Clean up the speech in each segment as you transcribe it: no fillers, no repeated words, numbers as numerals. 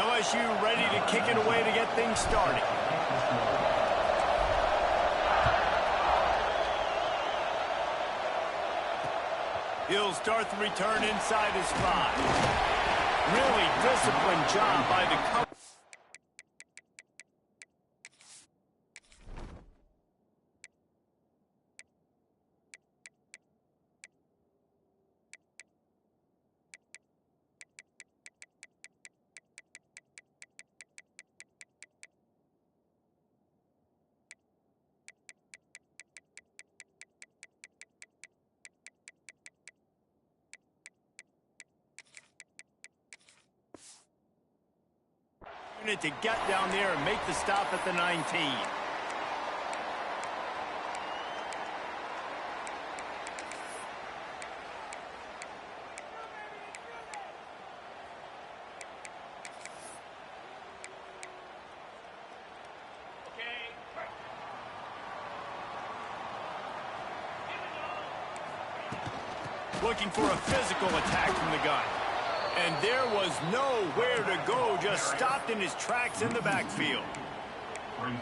LSU ready to kick it away to get things started. He'll start the return inside his 5. Really disciplined job by the coach. To get down there and make the stop at the 19. Looking for a physical attack from the gun. And there was nowhere to go, just stopped in his tracks in the backfield.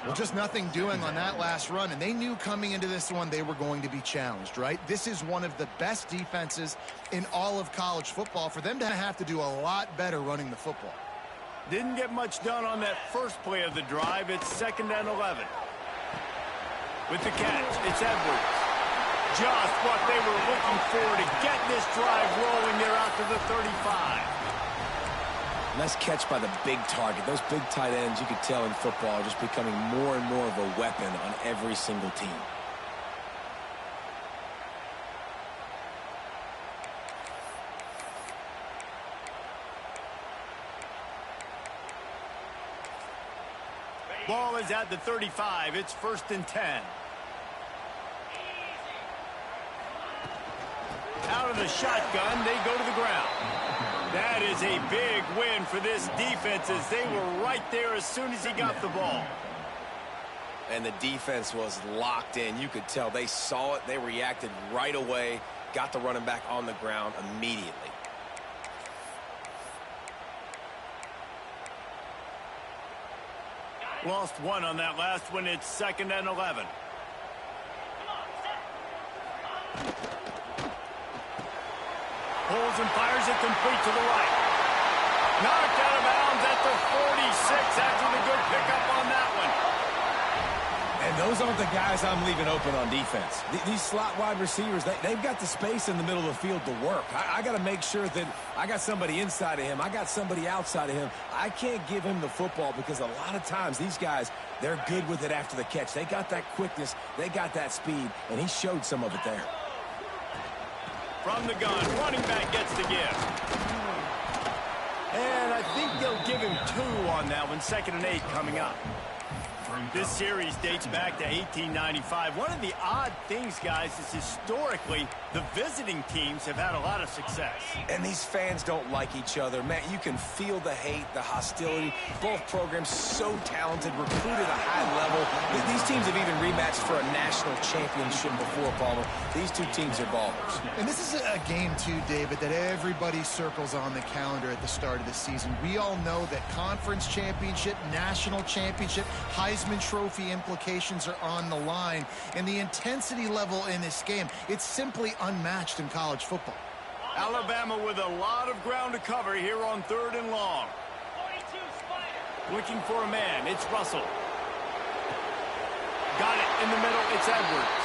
Well, just nothing doing on that last run, and they knew coming into this one they were going to be challenged, right? This is one of the best defenses in all of college football. For them to have to do a lot better running the football. Didn't get much done on that first play of the drive. It's 2nd and 11. With the catch, it's Edwards. Just what they were looking for to get this drive rolling. They're out to the 35. Nice catch by the big target. Those big tight ends, you could tell in football, are just becoming more and more of a weapon on every single team. Ball is at the 35. It's 1st and 10. Out of the shotgun, they go to the ground. That is a big win for this defense as they were right there as soon as he got the ball. And the defense was locked in. You could tell they saw it. They reacted right away, got the running back on the ground immediately. Lost one on that last one. It's 2nd and 11. Pulls and fires it complete to the right. Knocked out of bounds at the 46 after the good pickup on that one. And those aren't the guys I'm leaving open on defense. These slot wide receivers, they've got the space in the middle of the field to work. I got to make sure that I got somebody inside of him. I got somebody outside of him. I can't give him the football because a lot of times these guys, they're good with it after the catch. They got that quickness. They got that speed, and he showed some of it there. From the gun, running back gets the give. And I think they'll give him 2 on that one. 2nd and 8 coming up. This series dates back to 1895. One of the odd things, guys, is historically the visiting teams have had a lot of success. And these fans don't like each other. Man, you can feel the hate, the hostility. Both programs so talented, recruited at a high level. These teams have even rematched for a national championship before, Palmer. These two teams are ballers. And this is a game, too, David, that everybody circles on the calendar at the start of the season. We all know that conference championship, national championship, Heisman Trophy implications are on the line, and the intensity level in this game, it's simply unmatched in college football. Alabama with a lot of ground to cover here on 3rd and long. Looking for a man, it's Russell. Got it in the middle, it's Edwards.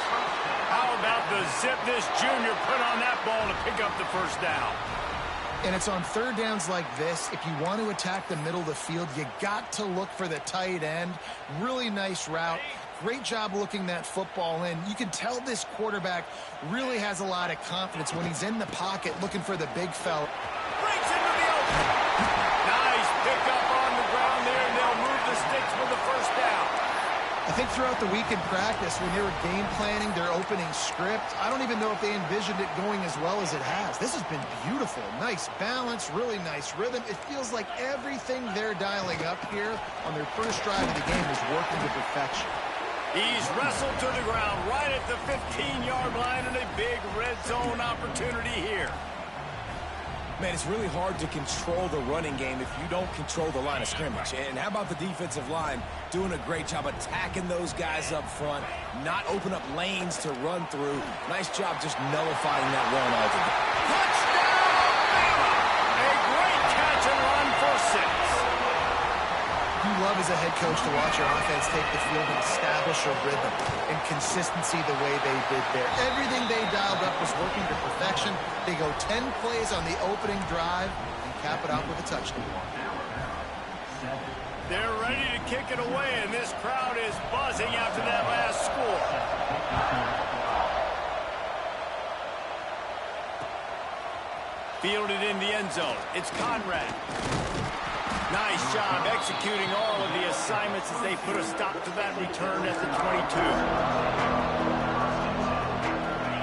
How about the zip this junior put on that ball to pick up the 1st down? And it's on 3rd downs like this. If you want to attack the middle of the field, you got to look for the tight end. Really nice route. Great job looking that football in. You can tell this quarterback really has a lot of confidence when he's in the pocket looking for the big fella. Breaks into the open. Nice pickup on the ground there, and they'll move the sticks for the 1st down. I think throughout the week in practice, when they were game planning their opening script, I don't even know if they envisioned it going as well as it has. This has been beautiful. Nice balance, really nice rhythm. It feels like everything they're dialing up here on their first drive of the game is working to perfection. He's wrestled to the ground right at the 15-yard line, and a big red zone opportunity here. Man, it's really hard to control the running game if you don't control the line of scrimmage. And how about the defensive line doing a great job attacking those guys up front, not open up lanes to run through. Nice job just nullifying that run altogether. Touchdown, Bama! A great catch and run for 6. You love as a head coach to watch your offense take the field and establish a rhythm and consistency the way they did there. Everything they dialed up was working to perfection. They go 10 plays on the opening drive and cap it off with a touchdown. They're ready to kick it away, and this crowd is buzzing after that last score. Fielded in the end zone. It's Conrad. Nice job executing all of the assignments as they put a stop to that return at the 22.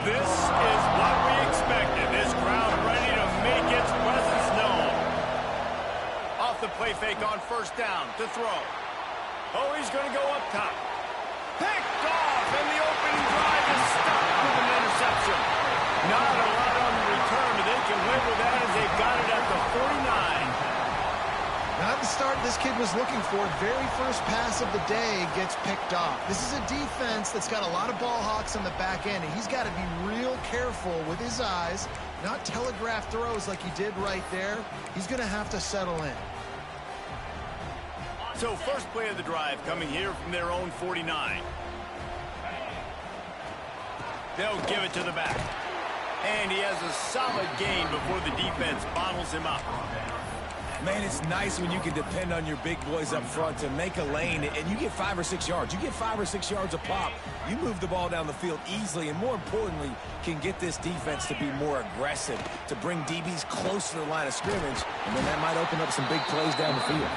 This is what we expected. This crowd ready to make its presence known. Off the play fake on first down to throw. Oh, he's going to go up top. Picked off, and the opening drive is stopped with an interception. Not a lot on the return, but they can live with that as they've got it at the 49. Not the start this kid was looking for. Very first pass of the day gets picked off. This is a defense that's got a lot of ball hawks on the back end, and he's got to be real careful with his eyes, not telegraph throws like he did right there. He's going to have to settle in. So first play of the drive coming here from their own 49. They'll give it to the back. And he has a solid gain before the defense bottles him up. Man, it's nice when you can depend on your big boys up front to make a lane, and you get 5 or 6 yards. You get 5 or 6 yards a pop. You move the ball down the field easily, and more importantly, can get this defense to be more aggressive, to bring DBs close to the line of scrimmage, and then that might open up some big plays down the field.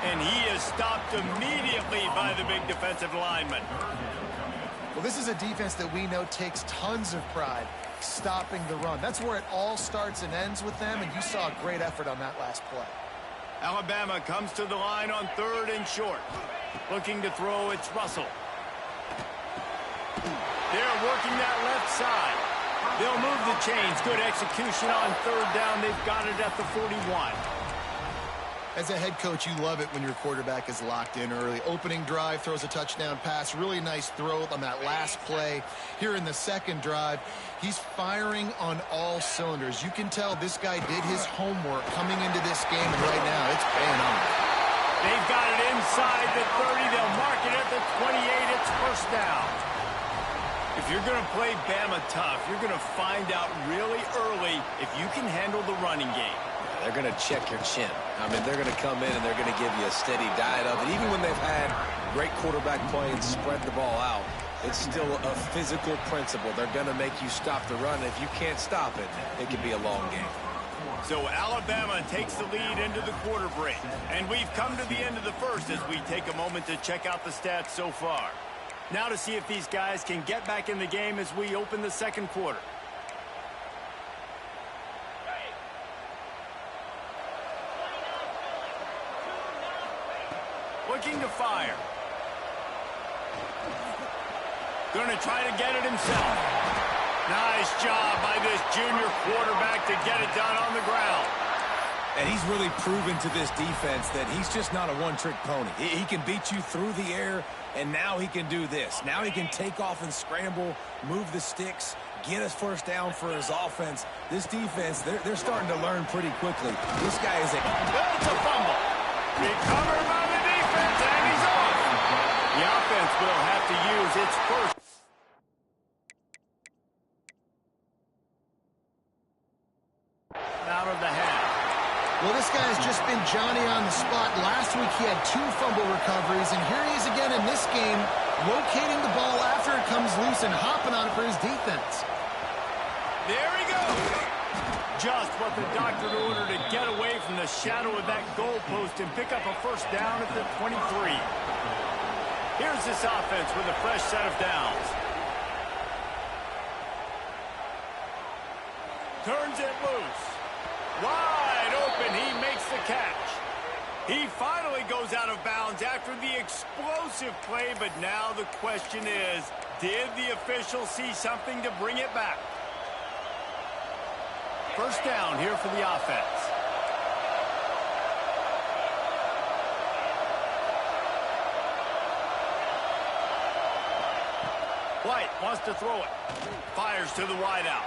And he is stopped immediately by the big defensive lineman. Well, this is a defense that we know takes tons of pride stopping the run. That's where it all starts and ends with them, and you saw a great effort on that last play. Alabama comes to the line on 3rd and short. Looking to throw, it's Russell. They're working that left side. They'll move the chains. Good execution on 3rd down. They've got it at the 41. As a head coach, you love it when your quarterback is locked in early. Opening drive, throws a touchdown pass. Really nice throw on that last play. Here in the second drive, he's firing on all cylinders. You can tell this guy did his homework coming into this game, and right now it's paying off. They've got it inside the 30. They'll mark it at the 28. It's first down. If you're going to play Bama tough, you're going to find out really early if you can handle the running game. They're going to check your chin. I mean, they're going to come in and they're going to give you a steady diet of it. Even when they've had great quarterback play and spread the ball out, it's still a physical principle. They're going to make you stop the run. If you can't stop it, it can be a long game. So Alabama takes the lead into the quarter break. And we've come to the end of the first as we take a moment to check out the stats so far. Now to see if these guys can get back in the game as we open the second quarter. Looking to fire. Going to try to get it himself. Nice job by this junior quarterback to get it done on the ground. And he's really proven to this defense that he's just not a one-trick pony. He can beat you through the air, and now he can do this. Now he can take off and scramble, move the sticks, get us first down for his offense. This defense, they're starting to learn pretty quickly. This guy is It's a fumble. Recovered by the defense, and he's off. The offense will have to use its first. Out of the half. Well, this guy's just been Johnny on the spot. Last week he had 2 fumble recoveries, and here he is again in this game, locating the ball after it comes loose and hopping on it for his defense. There he goes. Just what the doctor ordered to get away from the shadow of that goalpost and pick up a first down at the 23. Here's this offense with a fresh set of downs. Turns it loose. Wide open, he makes the catch. He finally goes out of bounds after the explosive play, but now the question is, did the official see something to bring it back? First down here for the offense. White wants to throw it. Fires to the wideout.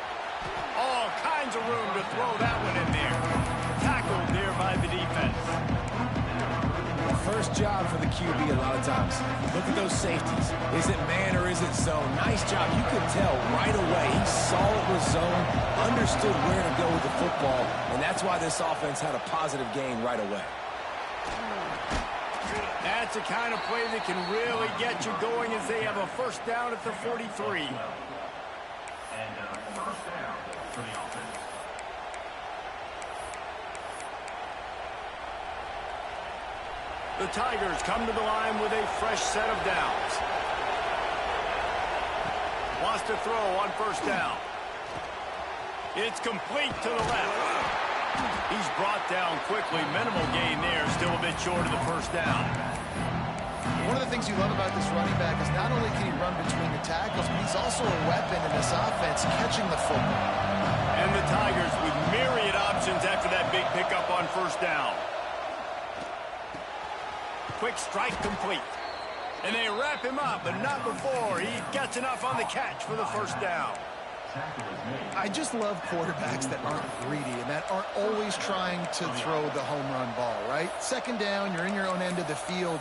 All kinds of room to throw that one in there. Tackled there by the defense. First job for the QB a lot of times. Look at those safeties. Is it man or is it zone? Nice job. You could tell right away he saw it was zone, understood where to go with the football, and that's why this offense had a positive gain right away. That's the kind of play that can really get you going as they have a first down at the 43. The Tigers come to the line with a fresh set of downs. Wants to throw on first down. It's complete to the left. He's brought down quickly. Minimal gain there. Still a bit short of the first down. One of the things you love about this running back is not only can he run between the tackles, but he's also a weapon in this offense catching the football. And the Tigers with myriad options after that big pickup on first down. Quick strike complete. And they wrap him up, but not before he gets enough on the catch for the first down. I just love quarterbacks that aren't greedy and that aren't always trying to throw the home run ball, right? Second down, you're in your own end of the field.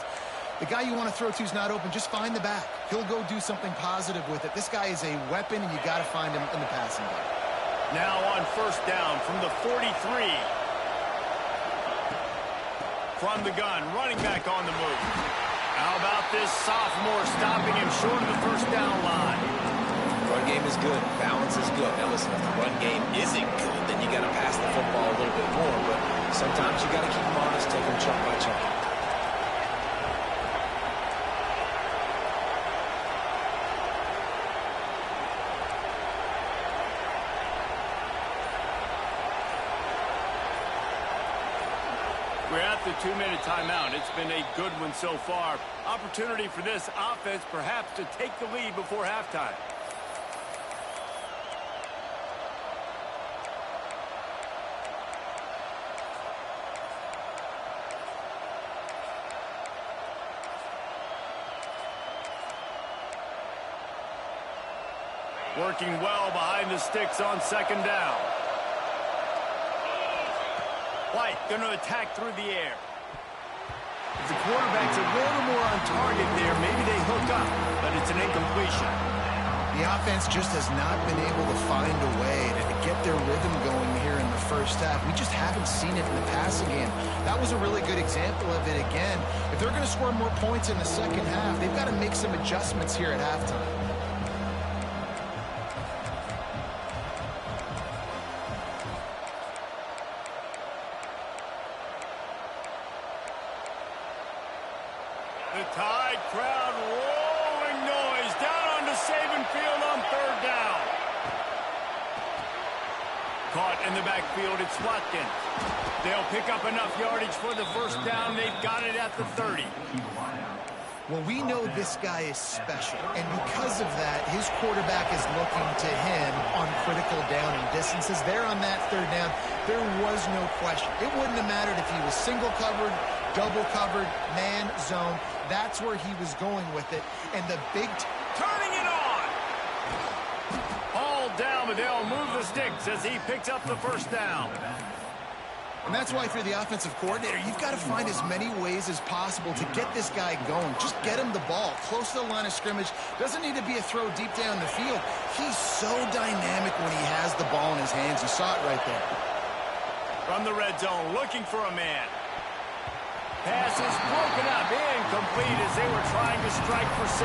The guy you want to throw to is not open. Just find the back. He'll go do something positive with it. This guy is a weapon, and you got to find him in the passing game. Now on first down from the 43. From the gun, running back on the move. How about this sophomore stopping him short of the first down line? Run game is good. Balance is good. Now listen, if the run game isn't good, then you got to pass the football a little bit more. But sometimes you got to keep them honest, take them chunk by chunk. We're at the 2-minute timeout. It's been a good one so far. Opportunity for this offense perhaps to take the lead before halftime. Working well behind the sticks on second down. White going to attack through the air. If the quarterback's a little more on target there, maybe they hook up, but it's an incompletion. The offense just has not been able to find a way to get their rhythm going here in the first half. We just haven't seen it in the passing game. That was a really good example of it again. If they're going to score more points in the second half, they've got to make some adjustments here at halftime. The Tide crowd rolling noise down onto Saban Field on third down. Caught in the backfield, it's Watkins. They'll pick up enough yardage for the first down. They've got it at the 30. Well, we know this guy is special, and because of that, his quarterback is looking to him on critical down and distances. There on that third down, there was no question. It wouldn't have mattered if he was single covered, double covered, man, zone. That's where he was going with it. And the big... Turning it on! All down, but they'll move the sticks as he picks up the first down. And that's why, for the offensive coordinator, you've got to find as many ways as possible to get this guy going. Just get him the ball close to the line of scrimmage. Doesn't need to be a throw deep down the field. He's so dynamic when he has the ball in his hands. You saw it right there. From the red zone, looking for a man. Pass is broken up, incomplete as they were trying to strike for 6.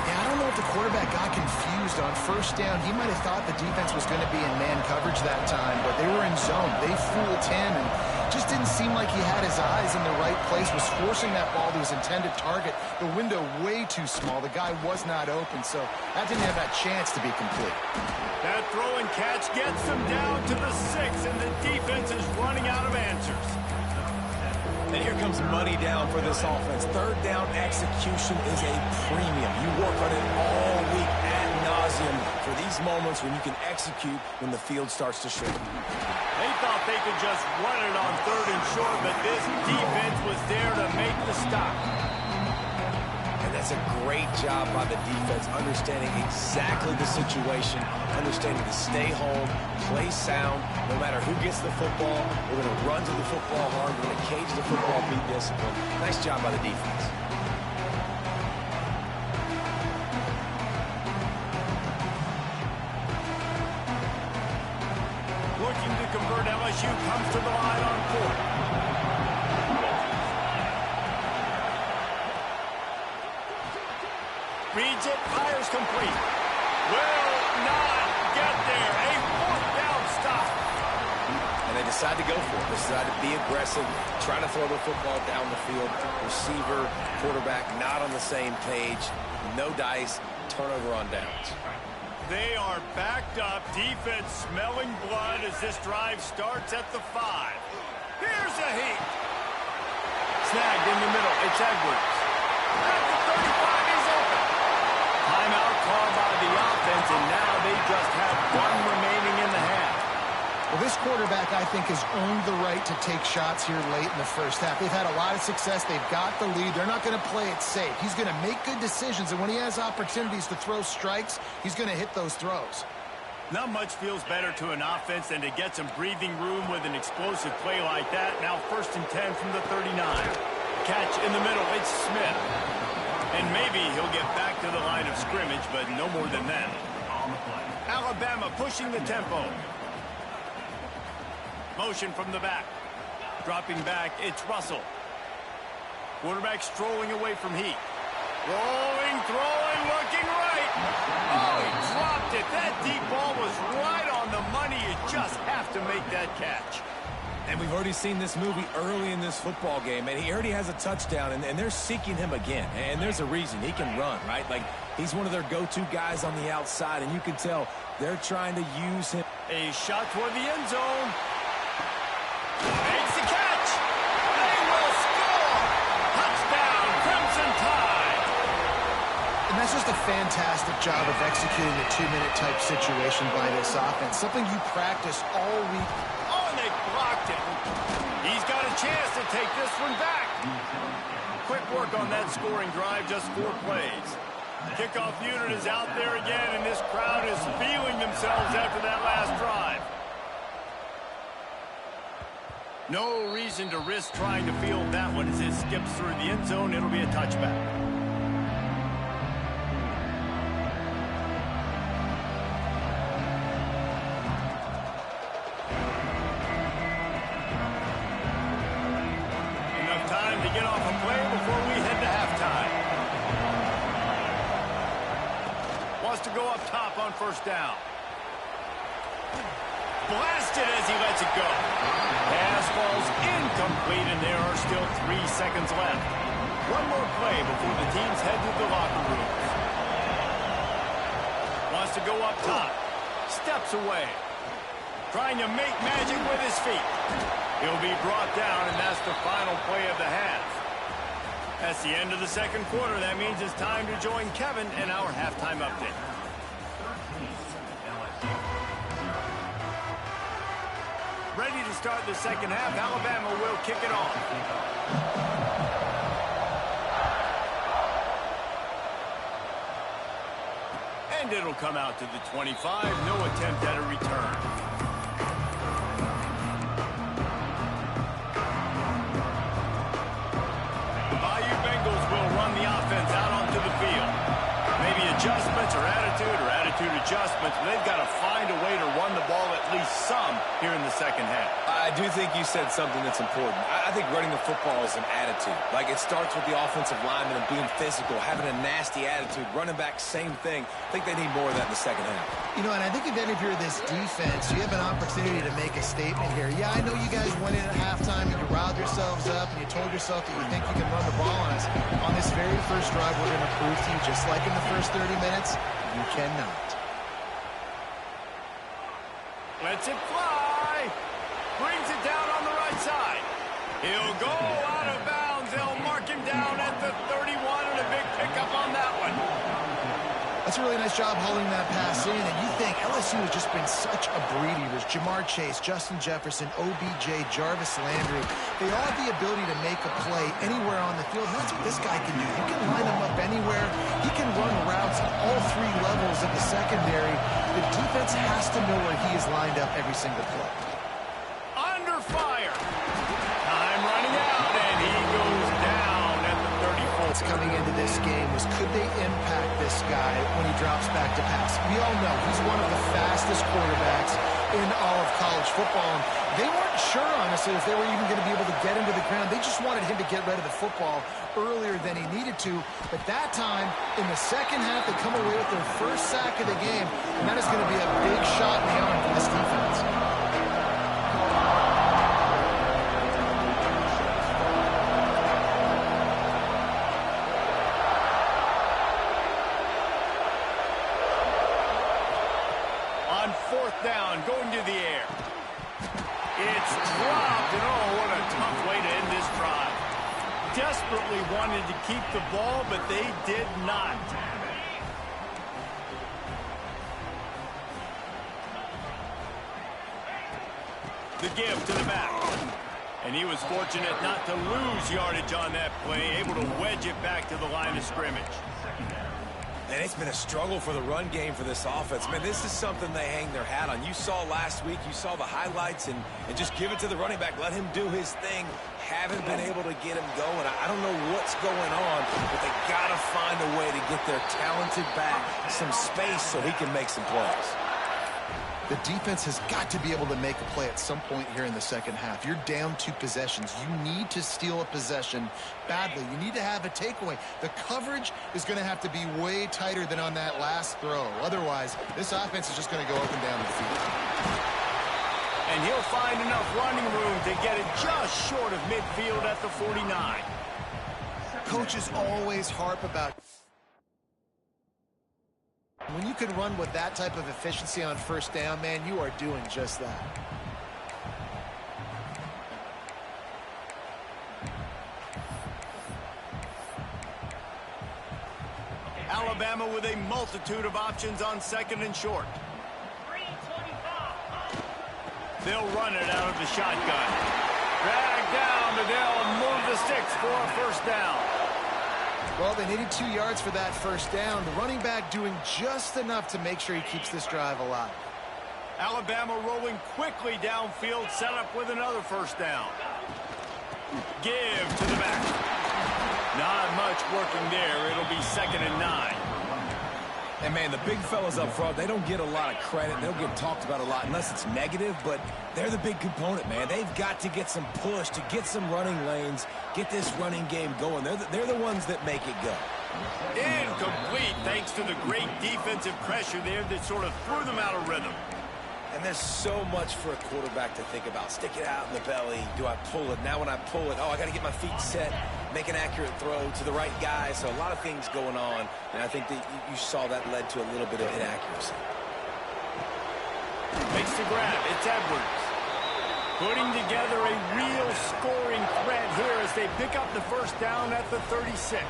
Yeah, I don't know if the quarterback got confused on first down. He might have thought the defense was going to be in man coverage that time, but they were in zone. They fooled him and just didn't seem like he had his eyes in the right place, was forcing that ball to his intended target. The window way too small. The guy was not open, so that didn't have that chance to be complete. That throw and catch gets them down to the 6, and the defense is running out of answers. And here comes money down for this offense. Third down execution is a premium. You work on it all week ad nauseum for these moments when you can execute when the field starts to shrink. They thought they could just run it on 3rd and short, but this defense was there to make the stop. And that's a great job by the defense, understanding exactly the situation, understanding to stay home, play sound. No matter who gets the football, we're going to run to the football hard. We're going to cage the football, be disciplined. Nice job by the defense. Looking to convert, LSU comes to the line on 4th. Reads it, fires complete. Will not get there. A 4th down stop. And they decide to go for it. They decide to be aggressive, try to throw the football down the field. Receiver, quarterback not on the same page. No dice, turnover on downs. They are backed up. Defense smelling blood as this drive starts at the 5. Here's a heat. Snagged in the middle. It's Edwards. At the 35, he's open. Timeout called by the offense, and now they just have 1 remaining in the half. Well, this quarterback, I think, has earned the right to take shots here late in the first half. They've had a lot of success. They've got the lead. They're not going to play it safe. He's going to make good decisions, and when he has opportunities to throw strikes, he's going to hit those throws. Not much feels better to an offense than to get some breathing room with an explosive play like that. Now 1st and 10 from the 39. Catch in the middle. It's Smith. And maybe he'll get back to the line of scrimmage, but no more than that. Alabama pushing the tempo. Motion from the back. Dropping back, it's Russell. Quarterback strolling away from heat. Rolling, throwing, looking right. Oh, he dropped it. That deep ball was right on the money. You just have to make that catch. And we've already seen this movie early in this football game, and he already has a touchdown, and they're seeking him again. And there's a reason. He can run, right? Like, he's one of their go-to guys on the outside, and you can tell they're trying to use him. A shot toward the end zone. Makes the catch. They will score. Touchdown, Crimson Tide. And that's just a fantastic job of executing the 2-minute type situation by this offense. Something you practice all week. Oh, and they blocked it. He's got a chance to take this one back. Quick work on that scoring drive, just 4 plays. Kickoff unit is out there again, and this crowd is feeling themselves after that last drive. No reason to risk trying to field that one as it skips through the end zone. It'll be a touchback. Enough time to get off a play before we head to halftime. Wants to go up top on 1st down. Blasted as he lets it go. Pass falls incomplete, and there are still 3 seconds left. 1 more play before the teams head to the locker rooms. Wants to go up top. Steps away. Trying to make magic with his feet. He'll be brought down, and that's the final play of the half. That's the end of the 2nd quarter. That means it's time to join Kevin in our halftime update. Ready to start the 2nd half. Alabama will kick it off. And it'll come out to the 25. No attempt at a return. The Bayou Bengals will run the offense out onto the field. Maybe adjustments or attitude adjustments. They've got to find a way to run the ball at least some here in the 2nd half. I do think you said something that's important. I think running the football is an attitude. Like, it starts with the offensive lineman and being physical, having a nasty attitude. Running back, same thing. I think they need more of that in the 2nd half. You know, and I think if you're this defense, you have an opportunity to make a statement here. Yeah, I know you guys went in at halftime and you riled yourselves up and you told yourself that you think you can run the ball on us. On this very first drive, we're going to prove to you, just like in the first 30 minutes, you cannot. Lets it fly. Brings it down on the right side. He'll go out of bounds. They'll mark him down at the 31, and a big pickup on that one. That's a really nice job holding that pass in, and you think LSU has just been such a breed. There's Jamar Chase, Justin Jefferson, OBJ, Jarvis Landry. They all have the ability to make a play anywhere on the field, and that's what this guy can do. You can line him up anywhere. He can run routes at all three levels of the secondary. The defense has to know where he is lined up every single play. Under fire. Time running out, and he goes down at the 34. Coming into this game was, could they impact this guy when he drops back to pass? We all know he's one of the fastest quarterbacks in all of college football. And they weren't sure, honestly, if they were even going to be able to get him to the ground. They just wanted him to get rid of the football earlier than he needed to. But that time, in the second half, they come away with their first sack of the game, and that is going to be a big shot in the arm for this defense. Down, going to the air. It's dropped, and oh, what a tough way to end this drive. Desperately wanted to keep the ball, but they did not. The give to the back. And he was fortunate not to lose yardage on that play, able to wedge it back to the line of scrimmage. And it's been a struggle for the run game for this offense. Man, this is something they hang their hat on. You saw last week, you saw the highlights, and just give it to the running back. Let him do his thing. Haven't been able to get him going. I don't know what's going on, but they got to find a way to get their talented back some space so he can make some plays. The defense has got to be able to make a play at some point here in the second half. You're down 2 possessions. You need to steal a possession badly. You need to have a takeaway. The coverage is going to have to be way tighter than on that last throw. Otherwise, this offense is just going to go up and down the field. And he'll find enough running room to get it just short of midfield at the 49. Coaches always harp about when you can run with that type of efficiency on first down, man, you are doing just that. Alabama with a multitude of options on second and short. They'll run it out of the shotgun. Drag down, but they'll move the sticks for a first down. Well, they needed 2 yards for that first down. The running back doing just enough to make sure he keeps this drive alive. Alabama rolling quickly downfield, set up with another first down. Give to the back. Not much working there. It'll be 2nd and 9. And, man, the big fellas up front, they don't get a lot of credit. They don't get talked about a lot unless it's negative, but they're the big component, man. They've got to get some push, to get some running lanes, get this running game going. They're the ones that make it go. Incomplete thanks to the great defensive pressure there that sort of threw them out of rhythm. And there's so much for a quarterback to think about. Stick it out in the belly. Do I pull it? Now when I pull it, oh, I got to get my feet set, make an accurate throw to the right guy. So a lot of things going on, and I think that you saw that led to a little bit of inaccuracy. Makes the grab. It's Edwards. Putting together a real scoring threat here as they pick up the first down at the 36.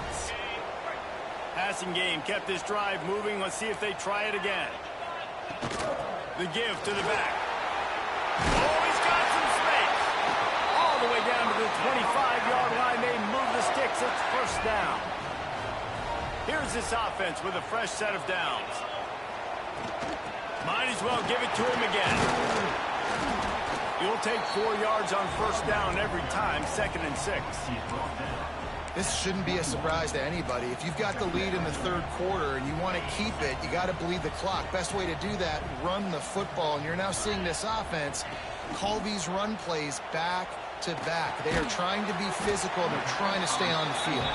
Passing game kept this drive moving. Let's see if they try it again. The give to the back. Oh, he's got some space. All the way down to the 25-yard line. They move the sticks. It's first down. Here's this offense with a fresh set of downs. Might as well give it to him again. You'll take 4 yards on first down every time, 2nd and 6. This shouldn't be a surprise to anybody. If you've got the lead in the third quarter and you want to keep it, you got to bleed the clock. Best way to do that, run the football. And you're now seeing this offense call these run plays back to back. They are trying to be physical, and they're trying to stay on the field.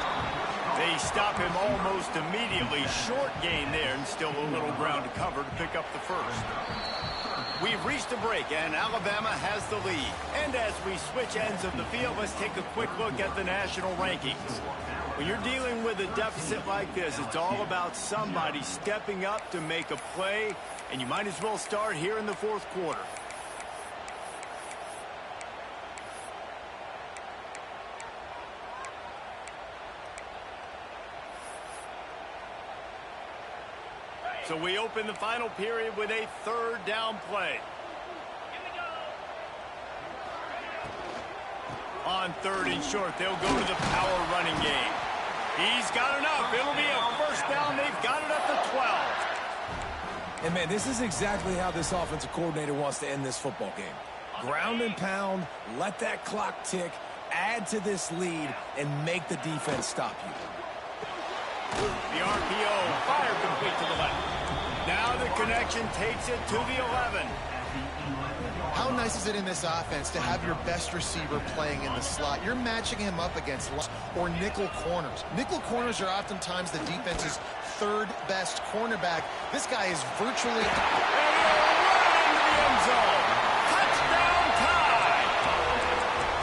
They stop him almost immediately. Short gain there, and still a little ground to cover to pick up the first. We've reached a break, and Alabama has the lead. And as we switch ends of the field, let's take a quick look at the national rankings. When you're dealing with a deficit like this, it's all about somebody stepping up to make a play, and you might as well start here in the fourth quarter. So we open the final period with a third down play. On third and short, they'll go to the power running game. He's got enough. It'll be a first down. They've got it at the 12. And, man, this is exactly how this offensive coordinator wants to end this football game. Ground and pound, let that clock tick, add to this lead, and make the defense stop you. The RPO, fire complete to the left. Now the connection takes it to the 11. How nice is it in this offense to have your best receiver playing in the slot? You're matching him up against or nickel corners. Nickel corners are oftentimes the defense's third best cornerback. This guy is virtually... And he'll run into the end zone. Touchdown tie.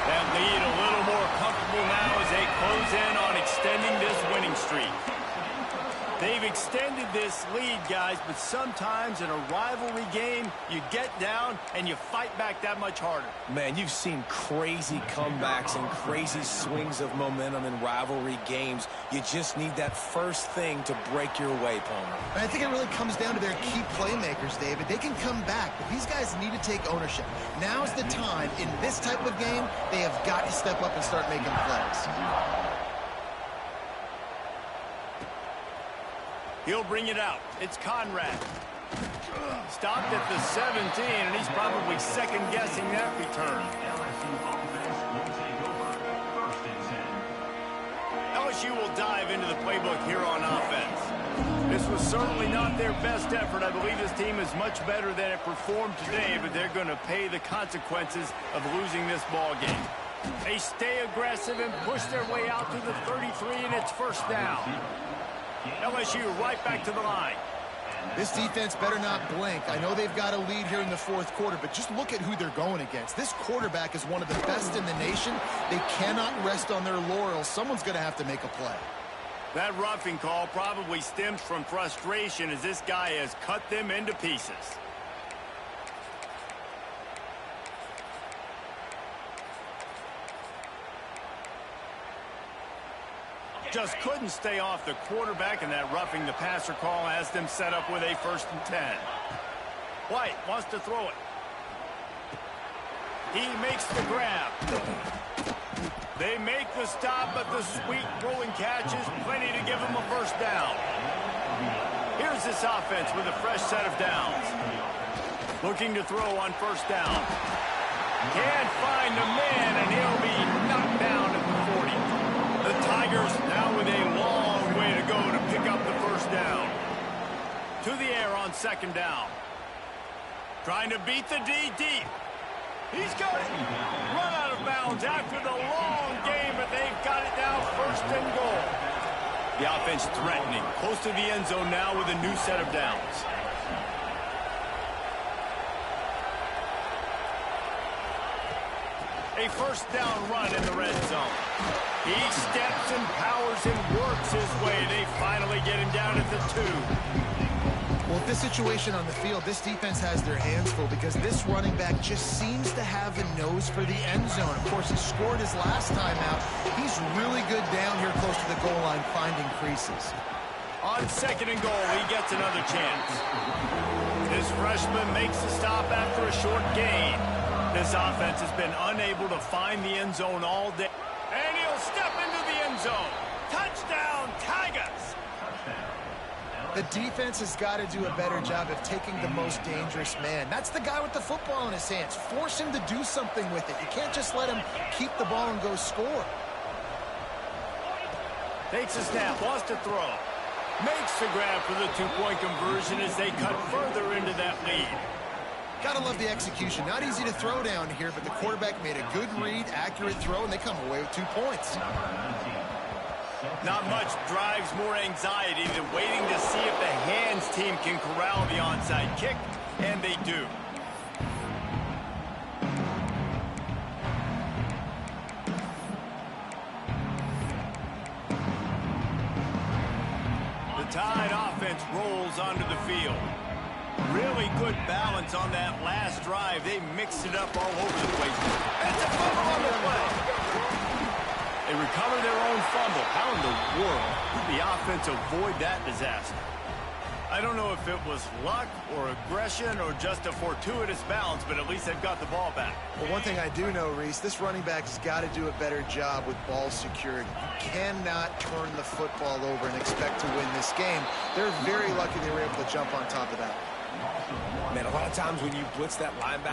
That lead a little more comfortable now as they close in on extending this winning streak. They've extended this lead, guys, but sometimes in a rivalry game, you get down and you fight back that much harder. Man, you've seen crazy comebacks and crazy swings of momentum in rivalry games. You just need that first thing to break your way, Palmer. And I think it really comes down to their key playmakers, David. They can come back, but these guys need to take ownership. Now's the time. In this type of game, they have got to step up and start making plays. He'll bring it out. It's Conrad. Stopped at the 17, and he's probably second-guessing that return. LSU will dive into the playbook here on offense. This was certainly not their best effort. I believe this team is much better than it performed today, but they're going to pay the consequences of losing this ball game. They stay aggressive and push their way out to the 33, and it's first down. LSU right back to the line. This defense better not blink. I know they've got a lead here in the fourth quarter, but just look at who they're going against. This quarterback is one of the best in the nation. They cannot rest on their laurels. Someone's going to have to make a play. That roughing call probably stems from frustration as this guy has cut them into pieces. Just couldn't stay off the quarterback, and that roughing the passer call has them set up with a 1st and 10. White wants to throw it. He makes the grab. They make the stop, but the sweet rolling catch is plenty to give them a first down. Here's this offense with a fresh set of downs. Looking to throw on first down. Can't find a man, and he'll be knocked down at the 40. The Tigers now with a long way to go to pick up the first down. To the air on second down. Trying to beat the D deep. He's got it. Run out of bounds after the long game, but they've got it now first and goal. The offense threatening. Close to the end zone now with a new set of downs. A first down run in the red zone. He steps and powers and works his way. They finally get him down at the 2. Well, with this situation on the field, this defense has their hands full because this running back just seems to have a nose for the end zone. Of course, he scored his last time out. He's really good down here close to the goal line, finding creases. On second and goal, he gets another chance. This freshman makes the stop after a short gain. This offense has been unable to find the end zone all day. And he'll step into the end zone. Touchdown, Tigers! The defense has got to do a better job of taking the most dangerous man. That's the guy with the football in his hands. Force him to do something with it. You can't just let him keep the ball and go score. Takes a snap, wants to throw. Makes the grab for the 2-point conversion as they cut further into that lead. Gotta love the execution. Not easy to throw down here, but the quarterback made a good read, accurate throw, and they come away with 2 points. Not much drives more anxiety than waiting to see if the hands team can corral the onside kick, and they do. The Tide offense rolls onto the field. Really good balance on that last drive. They mixed it up all over the place. That's a fumble on the play. They recover their own fumble. How in the world did the offense avoid that disaster? I don't know if it was luck or aggression or just a fortuitous bounce, but at least they've got the ball back. Well, one thing I do know, Reese, this running back has got to do a better job with ball security. You cannot turn the football over and expect to win this game. They're very lucky they were able to jump on top of that. Man, a lot of times when you blitz that linebacker,